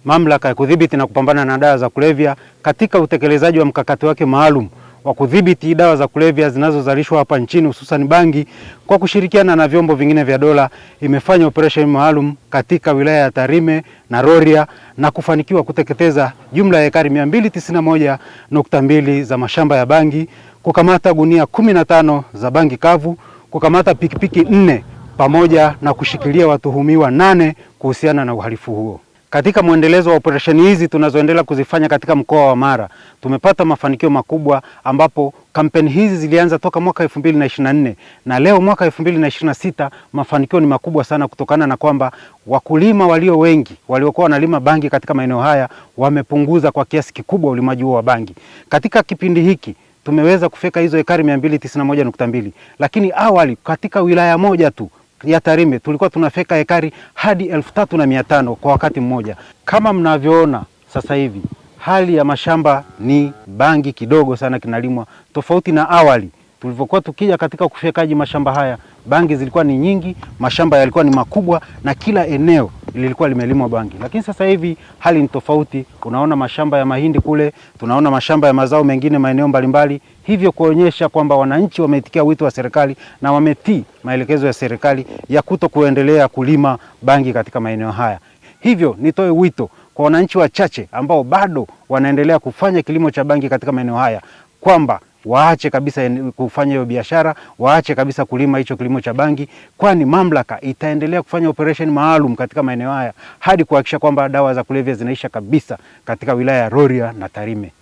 Mamlaka ya Kudhibiti na Kupambana na Dawa za Kulevya katika utekelezaji wa mkakati wake maalum wa kudhibiti dawa za kulevya zinazozalishwa hapa nchini hususan bangi, kwa kushirikiana na vyombo vingine vya dola imefanya operation maalum katika wilaya ya Tarime na Rorya na kufanikiwa kuteketeza jumla ya ekari 291.2 za mashamba ya bangi, kukamata gunia 15 za bangi kavu, kukamata pikipiki 4 pamoja na kushikilia watuhumiwa 8 kuhusiana na uhalifu huo. Katika mwendelezo wa operesheni hizi tunazoendelea kuzifanya katika mkoa wa Mara, tumepata mafanikio makubwa ambapo kampeni hizi zilianza toka mwaka 2024 na leo mwaka 2026 mafanikio ni makubwa sana, kutokana na kwamba wakulima walio wengi waliokuwa wanalima bangi katika maeneo haya wamepunguza kwa kiasi kikubwa ulimaji wa bangi. Katika kipindi hiki tumeweza kufika hizo ekari 291.2, lakini awali katika wilaya moja tu ya Tarime tulikuwa tunafeka ekari hadi 3500 kwa wakati mmoja. Kama mnavyoona sasa hivi hali ya mashamba ni bangi kidogo sana kinalimwa, tofauti na awali tulivyokuwa tukija katika kufekaji mashamba haya, bangi zilikuwa ni nyingi, mashamba yalikuwa ni makubwa na kila eneo lilikuwa limelimwa bangi. Lakini sasa hivi hali ni tofauti, unaona mashamba ya mahindi kule, tunaona mashamba ya mazao mengine maeneo mbalimbali, hivyo kuonyesha kwamba wananchi wameitikia wito wa serikali na wametii maelekezo ya serikali ya kuendelea kulima bangi katika maeneo haya. Hivyo nitoe wito kwa wananchi wachache ambao bado wanaendelea kufanya kilimo cha bangi katika maeneo haya kwamba waache kabisa kufanya hiyo biashara, waache kabisa kulima hicho kilimo cha bangi, kwani mamlaka itaendelea kufanya operation maalum katika maeneo haya hadi kuhakikisha kwamba dawa za kulevya zinaisha kabisa katika wilaya ya Rorya na Tarime.